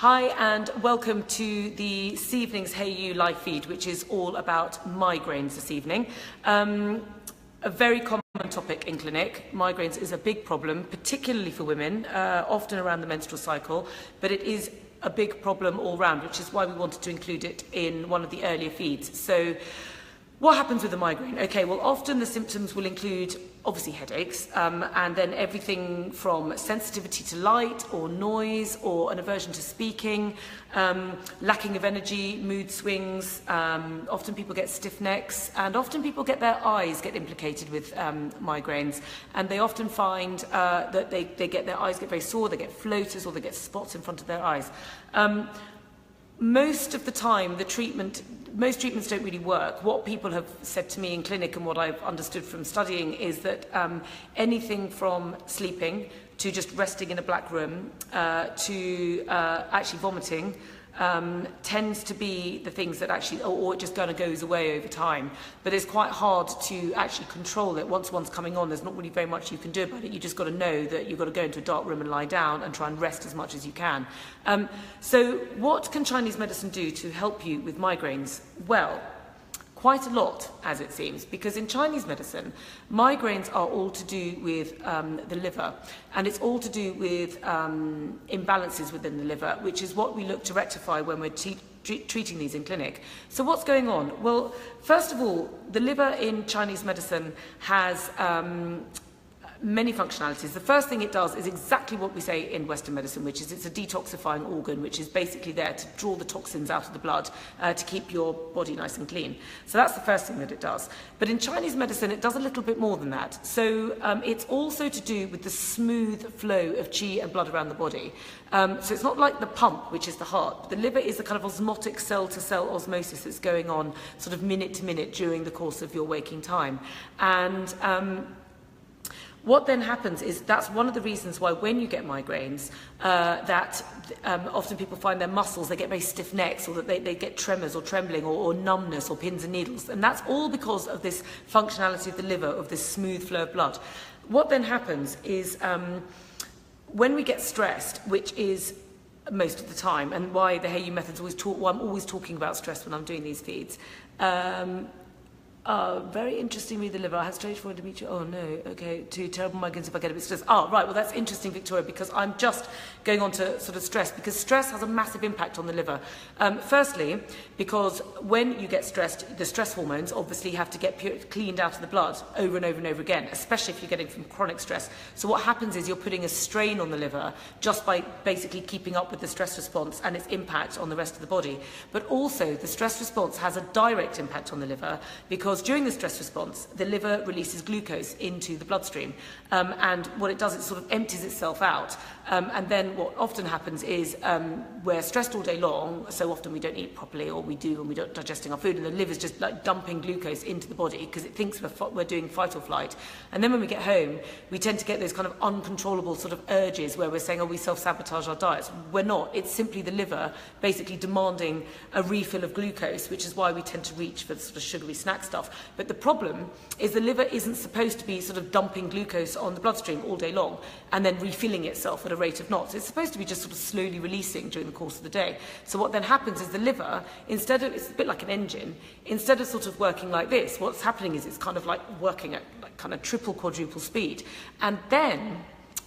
Hi and welcome to this evening's Hayo'u live feed, which is all about migraines this evening. A very common topic in clinic. Migraines is a big problem, particularly for women, often around the menstrual cycle, but it is a big problem all round, which is why we wanted to include it in one of the earlier feeds. So what happens with a migraine? Okay, well, often the symptoms will include, obviously, headaches, and then everything from sensitivity to light or noise or an aversion to speaking, lacking of energy, mood swings. Often people get stiff necks, and often people get their eyes get implicated with migraines, and they often find that their eyes get very sore, they get floaters, or they get spots in front of their eyes. Most of the time, most treatments don't really work. What people have said to me in clinic and what I've understood from studying is that anything from sleeping to just resting in a black room to actually vomiting tends to be the things that actually, or it just kind of goes away over time. But it's quite hard to actually control it. Once one's coming on, there's not really very much you can do about it. You just got to know that you've got to go into a dark room and lie down and try and rest as much as you can. So what can Chinese medicine do to help you with migraines? Well, quite a lot, as it seems, because in Chinese medicine, migraines are all to do with the liver, and it's all to do with imbalances within the liver, which is what we look to rectify when we're treating these in clinic. So what's going on? Well, first of all, the liver in Chinese medicine has many functionalities. The first thing it does is exactly what we say in Western medicine, which is it's a detoxifying organ, which is basically there to draw the toxins out of the blood to keep your body nice and clean. So that's the first thing that it does. But in Chinese medicine, it does a little bit more than that. So it's also to do with the smooth flow of qi and blood around the body. So it's not like the pump, which is the heart. The liver is a kind of osmotic cell-to-cell osmosis that's going on sort of minute to minute during the course of your waking time. And what then happens is that's one of the reasons why when you get migraines, often people find their muscles, they get very stiff necks, or that they get tremors or trembling or numbness or pins and needles. And that's all because of this functionality of the liver, of this smooth flow of blood. What then happens is when we get stressed, which is most of the time, and why the Hayo'u method's I'm always talking about stress when I'm doing these feeds. Very interestingly, the liver. I had stage 4 endometrial. Oh no, okay, 2 terrible migraines if I get a bit stressed. Oh, right, well that's interesting, Victoria, because I'm just going on to sort of stress, because stress has a massive impact on the liver. Firstly, because when you get stressed, the stress hormones obviously have to get cleaned out of the blood over and over and over again, especially if you're getting from chronic stress. So what happens is you're putting a strain on the liver just by basically keeping up with the stress response and its impact on the rest of the body. But also, the stress response has a direct impact on the liver, because during the stress response, the liver releases glucose into the bloodstream. And what it does, it sort of empties itself out. And then what often happens is we're stressed all day long, so often we don't eat properly, or we do and we don't digesting our food, and the liver's just like dumping glucose into the body because it thinks we're doing fight or flight. And then when we get home, we tend to get those kind of uncontrollable sort of urges where we're saying, oh, we self-sabotage our diets. We're not. It's simply the liver basically demanding a refill of glucose, which is why we tend to reach for the sort of sugary snack stuff. But the problem is the liver isn't supposed to be sort of dumping glucose on the bloodstream all day long and then refilling itself at a rate of knots. It's supposed to be just sort of slowly releasing during the course of the day. So what then happens is the liver, instead of, it's a bit like an engine, instead of sort of working like this, what's happening is it's kind of like working at like kind of triple, quadruple speed. And then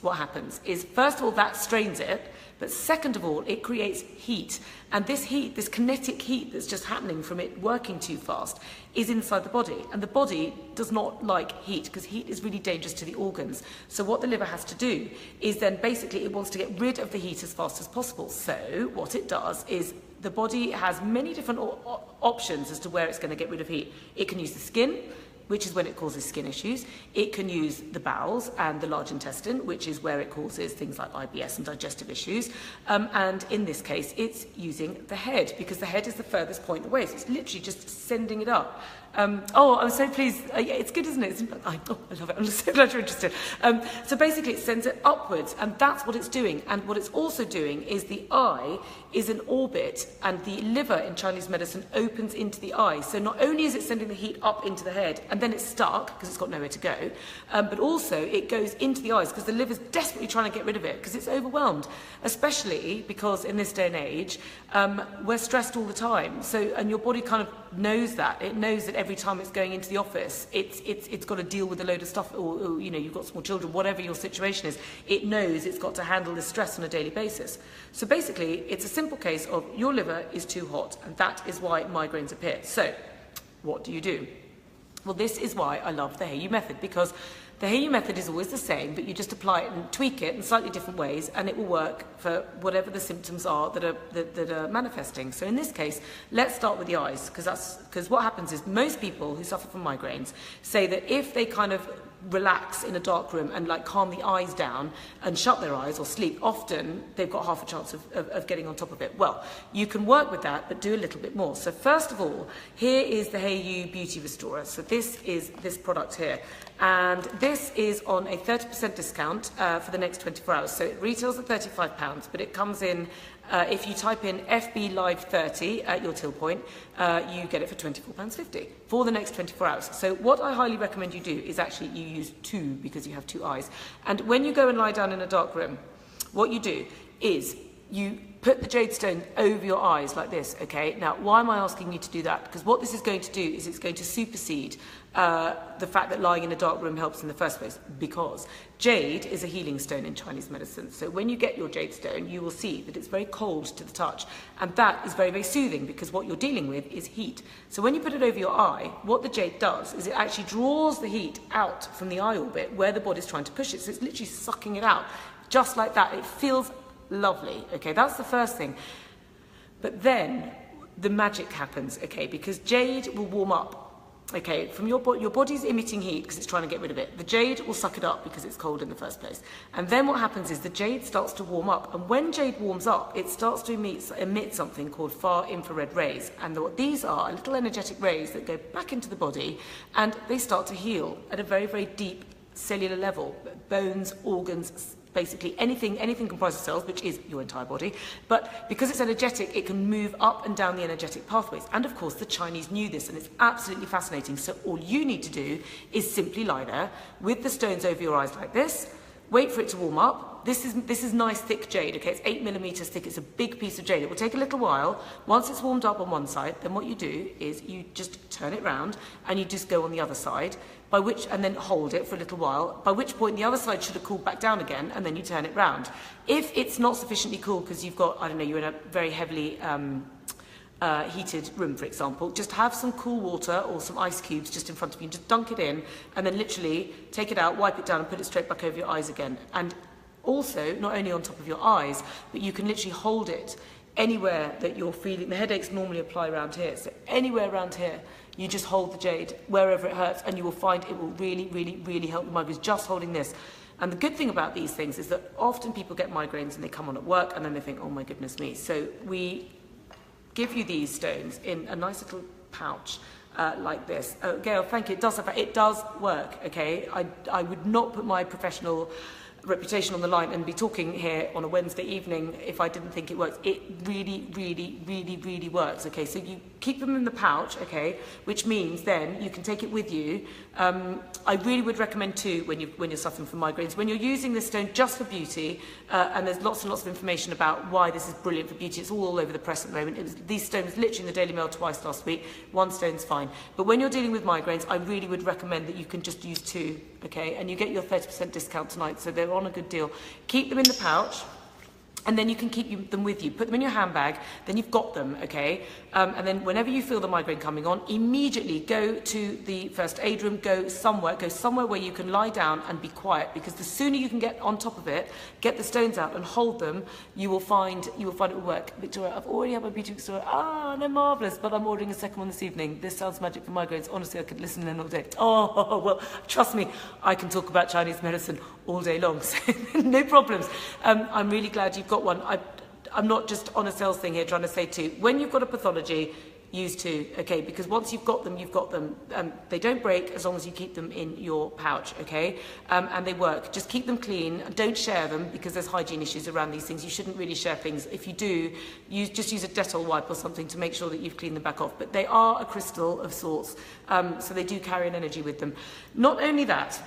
what happens is, first of all, that strains it, but second of all, it creates heat. And this heat, this kinetic heat that's just happening from it working too fast, is inside the body. And the body does not like heat, because heat is really dangerous to the organs. So what the liver has to do is then basically it wants to get rid of the heat as fast as possible. So what it does is the body has many different options as to where it's going to get rid of heat. It can use the skin, which is when it causes skin issues. It can use the bowels and the large intestine, which is where it causes things like IBS and digestive issues. And in this case, it's using the head, because the head is the furthest point away. So it's literally just sending it up. Oh, I'm so pleased. Yeah, it's good, isn't it? I love it. I'm so glad you're interested. So basically, it sends it upwards, and that's what it's doing. And what it's also doing is the eye is an orbit, and the liver in Chinese medicine opens into the eye. So not only is it sending the heat up into the head, and then it's stuck because it's got nowhere to go, but also it goes into the eyes because the liver's desperately trying to get rid of it because it's overwhelmed, especially because in this day and age, we're stressed all the time. So, and your body kind of knows that. It knows that every time it's going into the office, it's got to deal with a load of stuff, or you know, you've got small children, whatever your situation is, it knows it's got to handle this stress on a daily basis. So basically, it's a simple case of your liver is too hot, and that is why migraines appear. So, what do you do? Well, this is why I love the Hayo'u method, because the Hayo'u method is always the same, but you just apply it and tweak it in slightly different ways, and it will work for whatever the symptoms are that are manifesting. So in this case, let's start with the eyes, because what happens is most people who suffer from migraines say that if they kind of relax in a dark room and like calm the eyes down and shut their eyes or sleep, often they've got half a chance of getting on top of it. Well, you can work with that, but do a little bit more. So first of all, here is the Hayo'u Beauty Restorer. So this is this product here. And this is on a 30% discount for the next 24 hours. So it retails at £35, but it comes in, if you type in FB Live 30 at your till point, you get it for £24.50 for the next 24 hours. So what I highly recommend you do is actually you use two, because you have two eyes. And when you go and lie down in a dark room, what you do is you put the jade stone over your eyes like this, okay? Now, why am I asking you to do that? Because what this is going to do is it's going to supersede the fact that lying in a dark room helps in the first place, because jade is a healing stone in Chinese medicine. So when you get your jade stone, you will see that it's very cold to the touch, and that is very, very soothing, because what you're dealing with is heat. So when you put it over your eye, what the jade does is it actually draws the heat out from the eye orbit where the body's trying to push it. So it's literally sucking it out. Just like that. It feels lovely. Okay, that's the first thing. But then the magic happens, okay, because jade will warm up. Okay, from your body's emitting heat because it's trying to get rid of it. The jade will suck it up because it's cold in the first place. And then what happens is the jade starts to warm up. And when jade warms up, it starts to emit something called far infrared rays. And what these are little energetic rays that go back into the body, and they start to heal at a very, very deep cellular level. Bones, organs, basically anything comprised of cells, which is your entire body. But because it's energetic, it can move up and down the energetic pathways. And of course, the Chinese knew this, and it's absolutely fascinating. So all you need to do is simply lie there with the stones over your eyes like this, wait for it to warm up. This is nice thick jade, okay? It's 8 millimeters thick. It's a big piece of jade. It will take a little while. Once it's warmed up on one side, then what you do is you just turn it round and you just go on the other side, and then hold it for a little while, by which point the other side should have cooled back down again, and then you turn it round. If it's not sufficiently cool because you've got, I don't know, you're in a very heavily heated room, for example, just have some cool water or some ice cubes just in front of you, and just dunk it in, and then literally take it out, wipe it down, and put it straight back over your eyes again. And also, not only on top of your eyes, but you can literally hold it anywhere that you're feeling. The headaches normally apply around here, so anywhere around here, you just hold the jade wherever it hurts, and you will find it will really, really, really help the migraines just holding this. And the good thing about these things is that often people get migraines and they come on at work, and then they think, oh my goodness me. So we give you these stones in a nice little pouch like this. Gail, thank you. It does work, okay? I would not put my professional reputation on the line and be talking here on a Wednesday evening if I didn't think it works. It really, really, really, really works, okay? So you keep them in the pouch, okay, which means then you can take it with you. I really would recommend too, when you're suffering from migraines, when you're using this stone just for beauty, and there's lots and lots of information about why this is brilliant for beauty. It's all over the press at the moment. These stones literally in the Daily Mail twice last week. One stone's fine. But when you're dealing with migraines, I really would recommend that you can just use two, okay? And you get your 30% discount tonight, so they're on a good deal. Keep them in the pouch, and then you can keep them with you. Put them in your handbag, then you've got them, okay? And then whenever you feel the migraine coming on, immediately go to the first aid room, go somewhere where you can lie down and be quiet, because the sooner you can get on top of it, get the stones out and hold them, you will find it will work. Victoria, I've already had my beauty store. Ah, they're marvellous, but I'm ordering a second one this evening. This sounds magic for migraines. Honestly, I could listen in all day. Oh, well, trust me, I can talk about Chinese medicine all day long, so no problems. I'm really glad you've got one. I'm not just on a sales thing here trying to say too, when you've got a pathology, use two, okay, because once you've got them, you've got them. They don't break as long as you keep them in your pouch, okay, and they work. Just keep them clean. Don't share them because there's hygiene issues around these things. You shouldn't really share things. If you do, just use a Dettol wipe or something to make sure that you've cleaned them back off. But they are a crystal of sorts, so they do carry an energy with them. Not only that,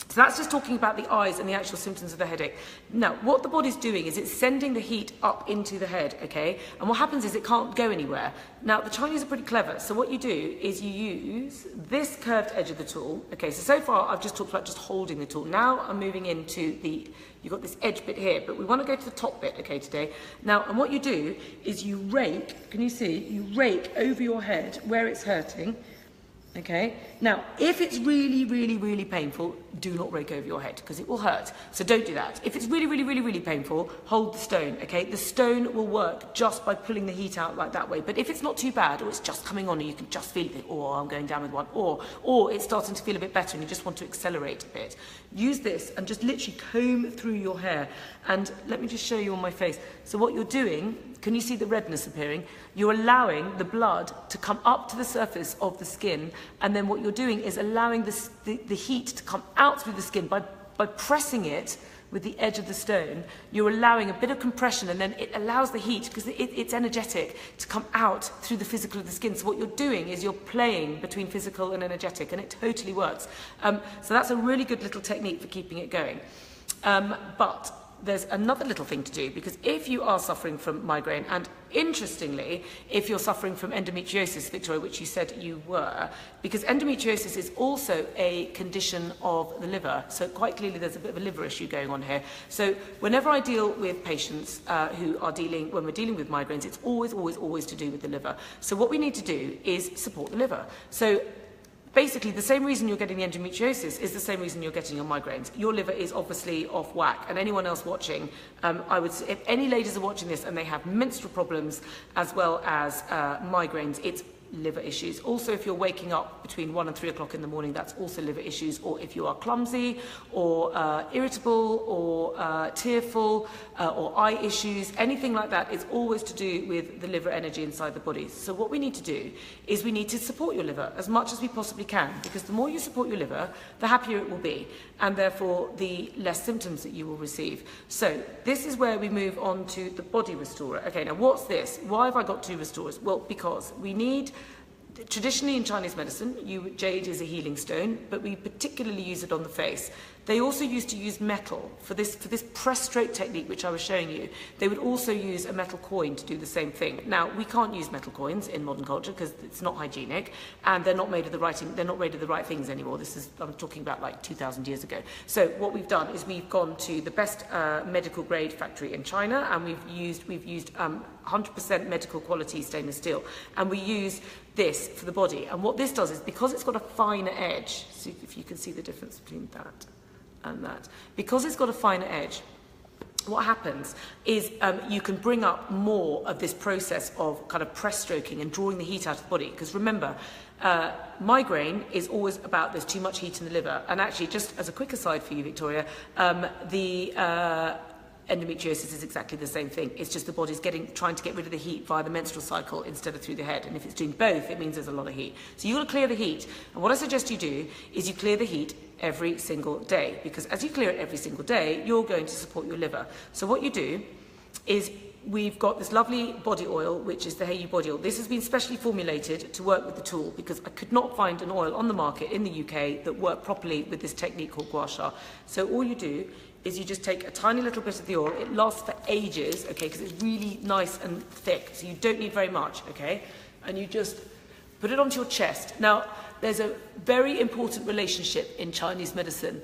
so that's just talking about the eyes and the actual symptoms of the headache. Now, what the body's doing is it's sending the heat up into the head, okay? And what happens is it can't go anywhere. Now, the Chinese are pretty clever. So what you do is you use this curved edge of the tool. Okay, so far I've just talked about just holding the tool. Now I'm moving into you've got this edge bit here, but we want to go to the top bit, okay, today. Now, and what you do is you rake, can you see? You rake over your head where it's hurting. Okay, now if it's really, really, really painful, do not rake over your head because it will hurt. So don't do that. If it's really, really, really, really painful, hold the stone. Okay, the stone will work just by pulling the heat out like that way. But if it's not too bad, or it's just coming on, and you can just feel it, or I'm going down with one, or it's starting to feel a bit better and you just want to accelerate a bit, use this and just literally comb through your hair. And let me just show you on my face. So what you're doing, can you see the redness appearing? You're allowing the blood to come up to the surface of the skin, and then what you're doing is allowing the heat to come out through the skin by pressing it with the edge of the stone. You're allowing a bit of compression, and then it allows the heat, because it's energetic, to come out through the physical of the skin. So what you're doing is you're playing between physical and energetic, and it totally works. So that's a really good little technique for keeping it going. But there's another little thing to do, because if you are suffering from migraine, and interestingly, if you're suffering from endometriosis, Victoria, which you said you were, because endometriosis is also a condition of the liver, so quite clearly there's a bit of a liver issue going on here. So whenever I deal with patients when we're dealing with migraines, it's always to do with the liver. So what we need to do is support the liver. So basically, the same reason you're getting the endometriosis is the same reason you're getting your migraines. Your liver is obviously off whack, and anyone else watching, I would say, if any ladies are watching this and they have menstrual problems as well as migraines, it's liver issues. Also, if you're waking up between 1 and 3 o'clock in the morning, that's also liver issues. Or if you are clumsy or irritable or tearful or eye issues, anything like that, it's always to do with the liver energy inside the body. So what we need to do is we need to support your liver as much as we possibly can, because the more you support your liver, the happier it will be, and therefore the less symptoms that you will receive. So this is where we move on to the body restorer. Okay, now what's this? Why have I got 2 restorers? Well, because we need, traditionally in Chinese medicine, jade is a healing stone, but we particularly use it on the face. They also used to use metal for this press stroke technique, which I was showing you. They would also use a metal coin to do the same thing. Now, we can't use metal coins in modern culture because it's not hygienic, and they're not made of the right things anymore. I'm talking about like 2,000 years ago. So what we've done is we've gone to the best medical grade factory in China, and we've used 100% medical quality stainless steel, and we use this for the body. And what this does is, because it's got a finer edge, see if you can see the difference between that and that. Because it's got a finer edge, what happens is you can bring up more of this process of kind of press stroking and drawing the heat out of the body. Because remember, migraine is always about there's too much heat in the liver. And actually, just as a quick aside for you, Victoria, endometriosis is exactly the same thing. It's just the body's trying to get rid of the heat via the menstrual cycle instead of through the head. And if it's doing both, it means there's a lot of heat. So you've got to clear the heat. And what I suggest you do is you clear the heat every single day, because as you clear it every single day, you're going to support your liver. So what you do is, we've got this lovely body oil, which is the Hayo'u body oil. This has been specially formulated to work with the tool, because I could not find an oil on the market in the UK that worked properly with this technique called gua sha. So all you do is you just take a tiny little bit of the oil. It lasts for ages, okay, because it's really nice and thick, so you don't need very much, okay? And you just put it onto your chest. Now, there's a very important relationship in Chinese medicine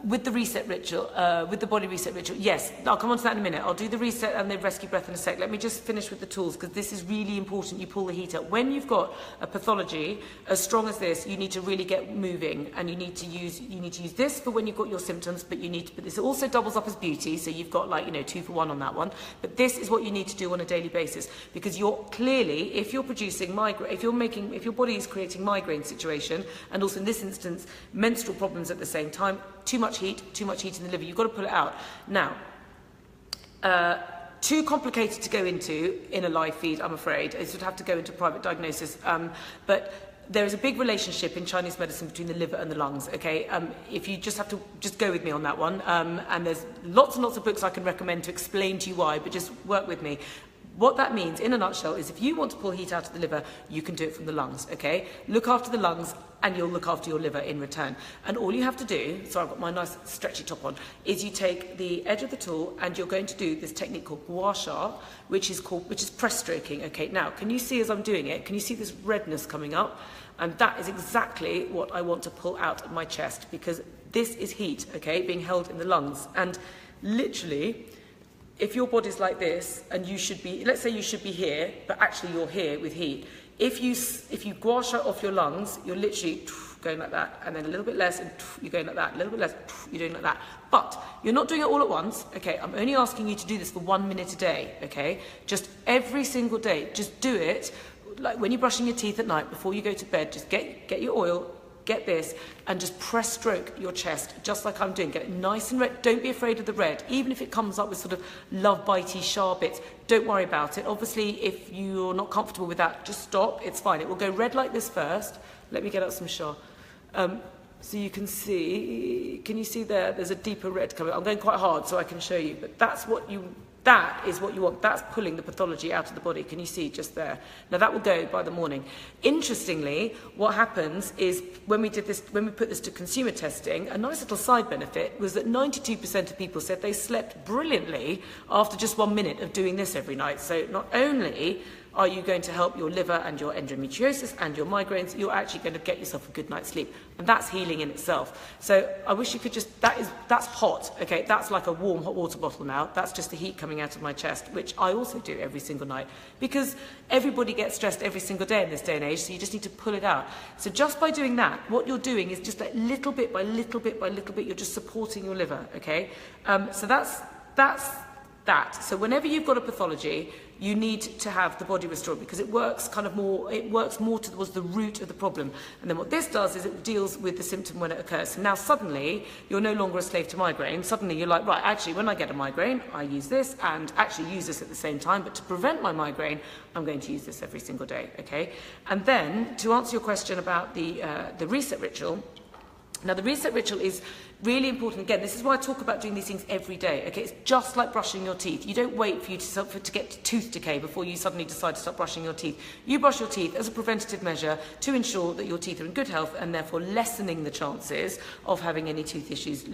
with the reset ritual, with the body reset ritual. Yes, I'll come on to that in a minute. I'll do the reset and the rescue breath in a sec. Let me just finish with the tools, because this is really important. You pull the heat up. When you've got a pathology as strong as this, you need to really get moving, and you need to use this for when you've got your symptoms, but this also doubles up as beauty, so you've got 2 for 1 on that one. But this is what you need to do on a daily basis, because you're clearly, if you're producing migraine, if your body is creating migraine situation, and also in this instance menstrual problems at the same time, too much heat in the liver, you've got to pull it out. Now, Too complicated to go into in a live feed, I'm afraid. It would have to go into private diagnosis. But there is a big relationship in Chinese medicine between the liver and the lungs, okay? If you just have to, just go with me on that one. And there's lots and lots of books I can recommend to explain to you why, but just work with me. What that means, in a nutshell, is if you want to pull heat out of the liver, you can do it from the lungs, okay? Look after the lungs, and you'll look after your liver in return. And all you have to do, so I've got my nice stretchy top on, is you take the edge of the tool, and you're going to do this technique called gua sha, which is press stroking, okay? Now, can you see as I'm doing it, can you see this redness coming up? And that is exactly what I want to pull out of my chest, because this is heat, okay, being held in the lungs. And literally, if your body's like this, and you should be, let's say you should be here, but actually you're here with heat. If you gua sha off your lungs, you're literally going like that, and then a little bit less, and you're going like that, a little bit less, you're doing like that. But you're not doing it all at once, okay? I'm only asking you to do this for 1 minute a day, okay? Just every single day, just do it. Like when you're brushing your teeth at night, before you go to bed, just get your oil, get this, and just press stroke your chest, just like I'm doing. Get it nice and red. Don't be afraid of the red. Even if it comes up with sort of love-bitey, sharp bits, don't worry about it. Obviously, if you're not comfortable with that, just stop. It's fine. It will go red like this first. Let me get out some sha. So you can see, can you see there? There's a deeper red coming. I'm going quite hard so I can show you, but that is what you want. That's pulling the pathology out of the body. Can you see just there? Now that will go by the morning. Interestingly, what happens is when we put this to consumer testing, a nice little side benefit was that 92% of people said they slept brilliantly after just 1 minute of doing this every night. So not only are you going to help your liver and your endometriosis and your migraines, you're actually going to get yourself a good night's sleep. And that's healing in itself. So I wish you could just, that's hot, okay? That's like a warm hot water bottle now. That's just the heat coming out of my chest, which I also do every single night. Because everybody gets stressed every single day in this day and age, so you just need to pull it out. So just by doing that, what you're doing is just like little bit by little bit by little bit, you're just supporting your liver, okay? So that's that. So whenever you've got a pathology, you need to have the body restored because it works more towards the root of the problem. And then what this does is it deals with the symptom when it occurs. So now suddenly you're no longer a slave to migraine. Suddenly you're like, right, actually when I get a migraine, I use this and actually use this at the same time. But to prevent my migraine, I'm going to use this every single day, okay? And then to answer your question about the reset ritual, now, the reset ritual is really important. Again, this is why I talk about doing these things every day. Okay, it's just like brushing your teeth. You don't wait for you to get tooth decay before you suddenly decide to stop brushing your teeth. You brush your teeth as a preventative measure to ensure that your teeth are in good health and therefore lessening the chances of having any tooth issues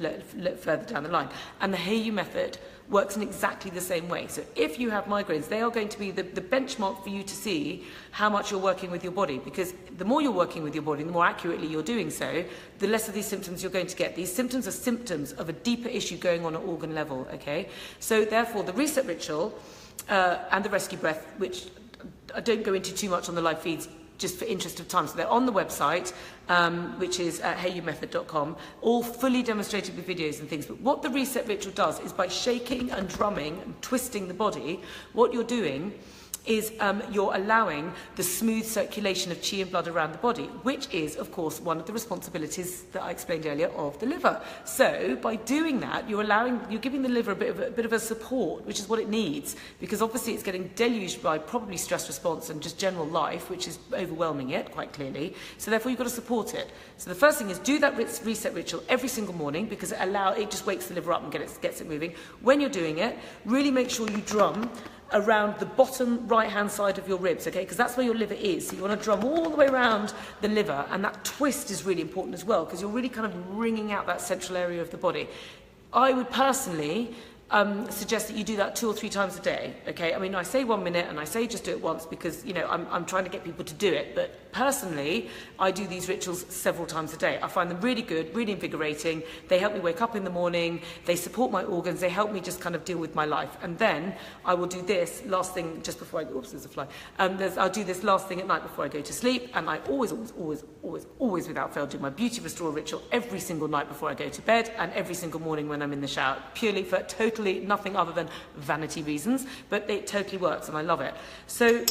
further down the line. And the Hayo'u method works in exactly the same way. So if you have migraines, they are going to be the benchmark for you to see how much you're working with your body, because the more you're working with your body, the more accurately you're doing so, the less of these symptoms you're going to get. These symptoms are symptoms of a deeper issue going on at organ level, okay? So therefore, the reset ritual and the rescue breath, which I don't go into too much on the live feeds, just for interest of time. So they're on the website, which is hayoumethod.com, all fully demonstrated with videos and things. But what the reset ritual does is by shaking and drumming and twisting the body, what you're doing is you're allowing the smooth circulation of qi and blood around the body, which is, of course, one of the responsibilities that I explained earlier of the liver. So by doing that, you're giving the liver a bit of a support, which is what it needs, because obviously it's getting deluged by probably stress response and just general life, which is overwhelming it quite clearly. So therefore, you've got to support it. So the first thing is do that reset ritual every single morning, because it just wakes the liver up and gets it moving. When you're doing it, really make sure you drum around the bottom right-hand side of your ribs, okay? Because that's where your liver is. So you want to drum all the way around the liver, and that twist is really important as well, because you're really kind of wringing out that central area of the body. I would personally suggest that you do that 2 or 3 times a day, okay? I mean, I say 1 minute and I say just do it once because, you know, I'm trying to get people to do it. But personally, I do these rituals several times a day. I find them really good, really invigorating. They help me wake up in the morning. They support my organs. They help me just kind of deal with my life. And then I will do this last thing just before I go, oops, there's a fly. I'll do this last thing at night before I go to sleep. And I always without fail do my beauty restore ritual every single night before I go to bed and every single morning when I'm in the shower, purely for totally nothing other than vanity reasons, but it totally works and I love it. So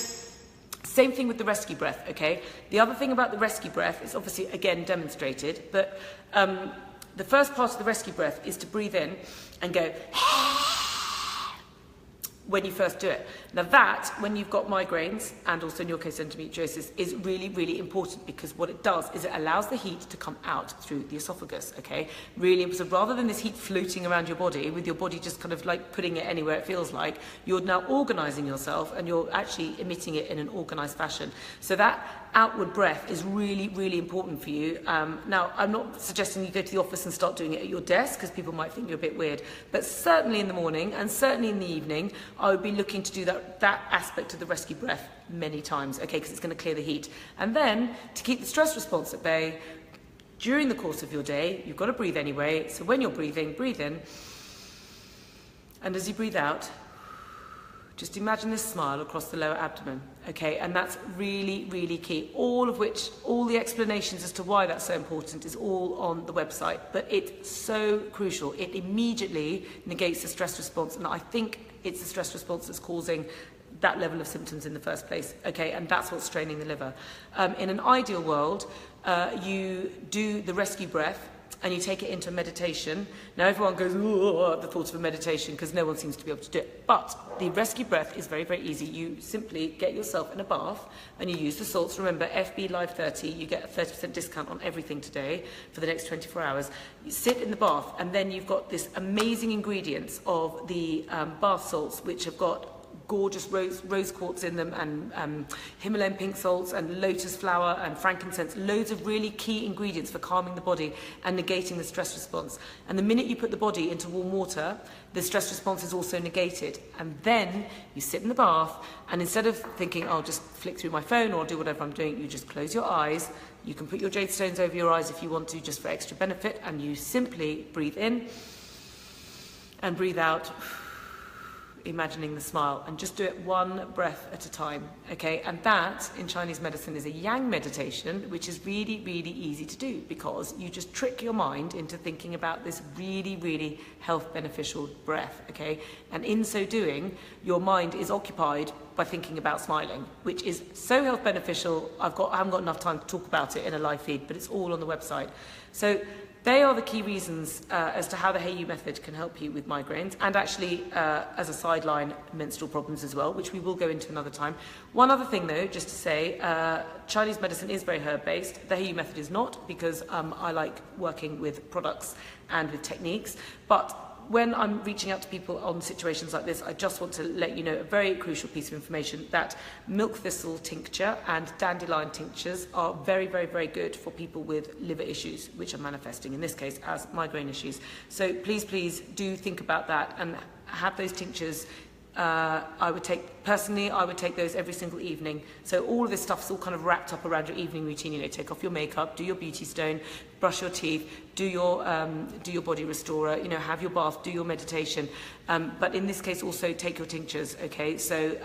same thing with the rescue breath, okay? The other thing about the rescue breath is obviously, again, demonstrated, but the first part of the rescue breath is to breathe in and go, when you first do it. Now that, when you've got migraines, and also in your case endometriosis, is really, really important, because what it does is it allows the heat to come out through the esophagus, okay? Really, so rather than this heat floating around your body, with your body just kind of like putting it anywhere it feels like, you're now organising yourself, and you're actually emitting it in an organised fashion. So that outward breath is really, really important for you. Now, I'm not suggesting you go to the office and start doing it at your desk, because people might think you're a bit weird, but certainly in the morning and certainly in the evening, I would be looking to do that aspect of the rescue breath many times, okay, because it's going to clear the heat. And then, to keep the stress response at bay, during the course of your day, you've got to breathe anyway, so when you're breathing, breathe in, and as you breathe out, just imagine this smile across the lower abdomen, okay? And that's really, really key. All the explanations as to why that's so important is all on the website, but it's so crucial. It immediately negates the stress response, and I think it's the stress response that's causing that level of symptoms in the first place, okay? And that's what's straining the liver. In an ideal world, you do the rescue breath, and you take it into meditation. Now everyone goes, oh, at the thought of a meditation, because no one seems to be able to do it. But the rescue breath is very, very easy. You simply get yourself in a bath and you use the salts. Remember, FB Live 30, you get a 30% discount on everything today for the next 24 hours. You sit in the bath, and then you've got this amazing ingredients of the bath salts, which have got gorgeous rose quartz in them, and Himalayan pink salts, and lotus flower, and frankincense. Loads of really key ingredients for calming the body and negating the stress response. And the minute you put the body into warm water, the stress response is also negated. And then you sit in the bath, and instead of thinking, I'll just flick through my phone or do whatever I'm doing, you just close your eyes. You can put your jade stones over your eyes if you want to, just for extra benefit, and you simply breathe in and breathe out, imagining the smile, and just do it one breath at a time, okay? And that, in Chinese medicine, is a yang meditation, which is really, really easy to do, because you just trick your mind into thinking about this really, really health beneficial breath, okay? And in so doing, your mind is occupied by thinking about smiling, which is so health beneficial. I haven't got enough time to talk about it in a live feed, but it's all on the website. So they are the key reasons as to how the Hayo'u method can help you with migraines, and actually, as a sideline, menstrual problems as well, which we will go into another time. One other thing, though, just to say, Chinese medicine is very herb-based. The Hayo'u method is not, because I like working with products and with techniques. But when I'm reaching out to people on situations like this, I just want to let you know a very crucial piece of information, that milk thistle tincture and dandelion tinctures are very, very, very good for people with liver issues, which are manifesting, in this case, as migraine issues. So please, please do think about that and have those tinctures. I would take those every single evening. So all of this stuff is all kind of wrapped up around your evening routine. You know, take off your makeup, do your beauty stone, brush your teeth, do your body restorer, you know, have your bath, do your meditation. But in this case, also take your tinctures, okay? So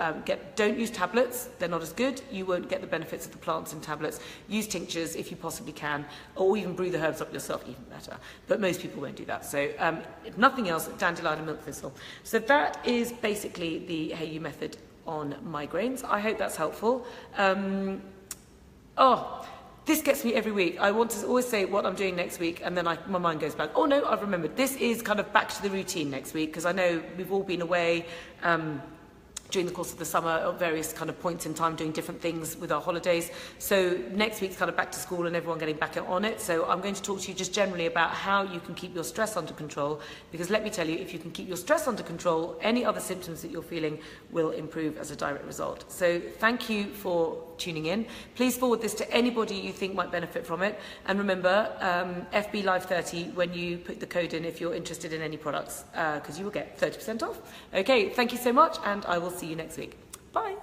don't use tablets, they're not as good. You won't get the benefits of the plants in tablets. Use tinctures if you possibly can, or even brew the herbs up yourself, even better. But most people won't do that. So if nothing else, dandelion and milk thistle. So that is basically the Hayo'u method on migraines. I hope that's helpful. This gets me every week. I want to always say what I'm doing next week, and then my mind goes back. Oh no, I've remembered. This is kind of back to the routine next week, because I know we've all been away during the course of the summer at various kind of points in time, doing different things with our holidays. So next week's kind of back to school and everyone getting back on it. So I'm going to talk to you just generally about how you can keep your stress under control, because let me tell you, if you can keep your stress under control, any other symptoms that you're feeling will improve as a direct result. So thank you for tuning in. Please forward this to anybody you think might benefit from it. And remember, FB Live 30 when you put the code in if you're interested in any products, because you will get 30% off. Okay, thank you so much, and I will see you next week. Bye.